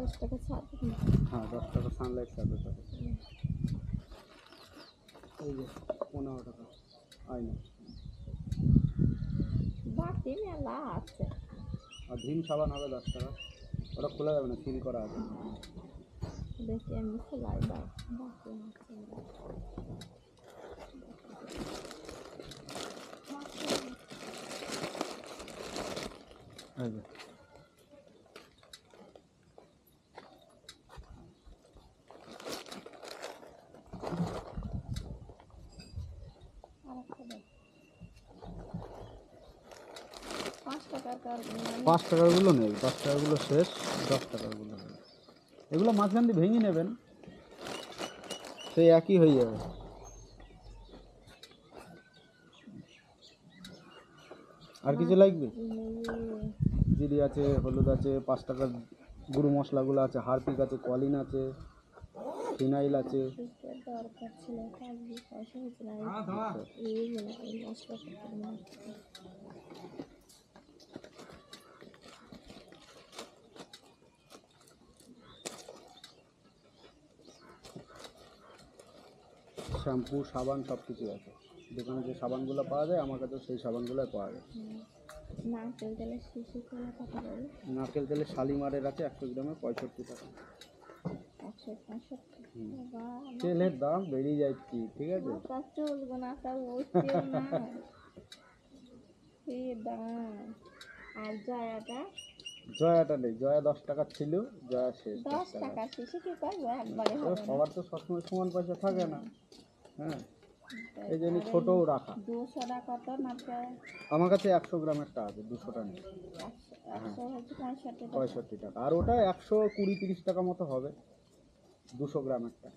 10 টাকা ছাড়। হ্যাঁ 10 টাকা সানলাইট সার্ভিস আছে। এই যে 15 টাকা আইনা। বাকি মেলা আছে। আর ভীম সাবান হবে 10 টাকা, ওটা খোলা যাবে না, সিল করা আছে। দেখি আমি খোলাই দাও, বাকি আছে। এই যে পাঁচ টাকারগুলো নেই, 5 টাকারগুলো শেষ, 10 টাকারগুলো নেই। এগুলো মাঝখান দিয়ে ভেঙে নেবেন, সেই একই হয়ে যাবে। আর কিছু লাগবে? জিরি আছে, হলুদ আছে, 5 টাকার গুঁড়ো মশলাগুলো আছে, হারপিক আছে, কলিন আছে, ফিনাইল আছে। দরকার ছিল, পয়সা হচ্ছে না। এই মশলা শ্যাম্পু, সাবান সব কিছু আছে। দোকানে যে সাবানগুলো পাওয়া যায় আমার কাছে সেই সাবানগুলো পাওয়া যায়। নারকেল তেলের শিশি খোলা কত করে? নারকেল তেলের শালিমারের আছে 100 গ্রামে 65 টাকা। 165। তেলের দাম বেড়ে যাচ্ছে, ঠিক আছে? চলবো না, তা বলছিও না কি দাম। আর জয়াটা নেই, জয়া 10 টাকা ছিল, জয়া শেষ। 10 টাকা শিশি কি করবো, একবারে হবে না। সবার তো সবসময় সমান পয়সা থাকে না। হ্যাঁ, এই জন্য ছোটও রাখা। 200 টাকা তো নারকেল আমার কাছে 100 গ্রামেরটা আছে, 200টা নেই। 100 হচ্ছে 65 টাকা। আর ওটা 120-30 টাকা মতো হবে 200 গ্রামেরটা।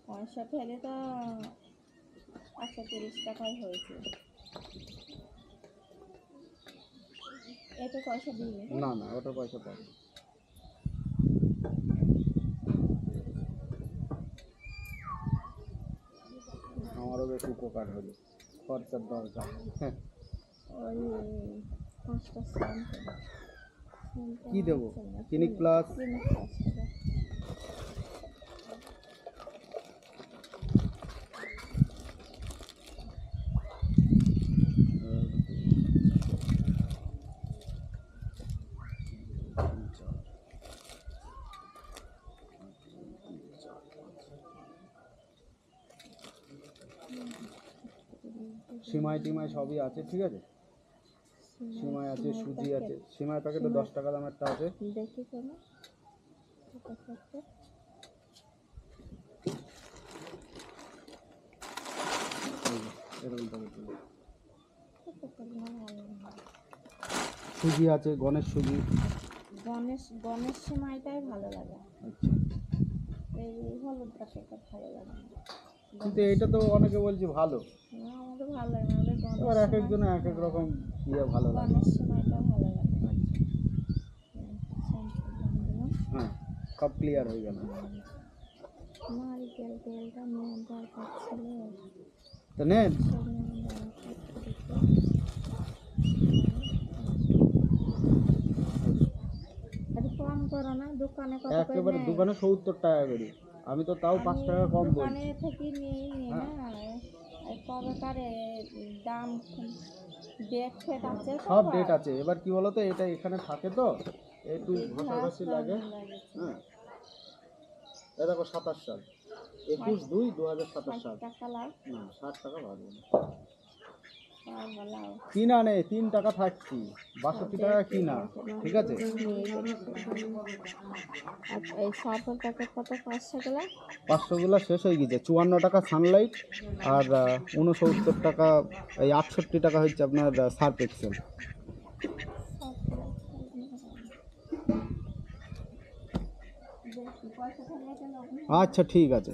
65 হলে তো 130 টাকাই হয়েছে। এটা পয়সা দিবে না না, ওটা পয়সা পাবে। আমারও বেশ উপকার হলো, খরচার দরকার। ওই 5টা সেন্ট কি দেবো? Clinic plus. সিমাই টিমাই সবই আছে, ঠিক আছে? সিমাই আছে, সুজি আছে। সিমাই প্যাকেটে 10 টাকা দামেরটা আছে। দেখি কেন সুজি আছে, গণেশ সুজি। গণেশ সিমাইটাই ভালো লাগে। আচ্ছা, এই হলুদ প্যাকেটটা ভালো লাগে না। কিন্তু এটা তো অনেকে বলছে ভালো। না, আমাদের ভালো লাগে না। এবার এক একজনের এক এক রকম ভালো লাগে। গণেশ সিমাইটা ভালো লাগে। হ্যাঁ, সব ক্লিয়ার হয়ে গেল। নারকেল তেলটা নেওয়ার দরকার ছিল, তো নেন। কম করো না, দোকানে কত করে? একেবারে দোকানে 70 টাকা করে, আমি তো তাও 5 টাকা কম বলছি। দোকানে থেকে নিয়ে না, কবে কারে দাম ডেট ফেট আছে, সব ডেট আছে। এবার কি বলতো, এটা এখানে থাকে তো একটু ঘষাঘষি লাগে। হ্যাঁ, এটা দেখো 27 সাল, 21/2/2027 সাল। না 60 টাকা ভালো কিনা নেই, 3 টাকা থাকছি, 62 টাকা কিনা, ঠিক আছে? এই সার্ফের প্যাকেট কত? 500 গুলা শেষ হয়ে গেছে। 54 টাকা সানলাইট, আর 69 টাকা, এই 68 টাকা হচ্ছে আপনার সার্ফ এক্সেল। আচ্ছা ঠিক আছে।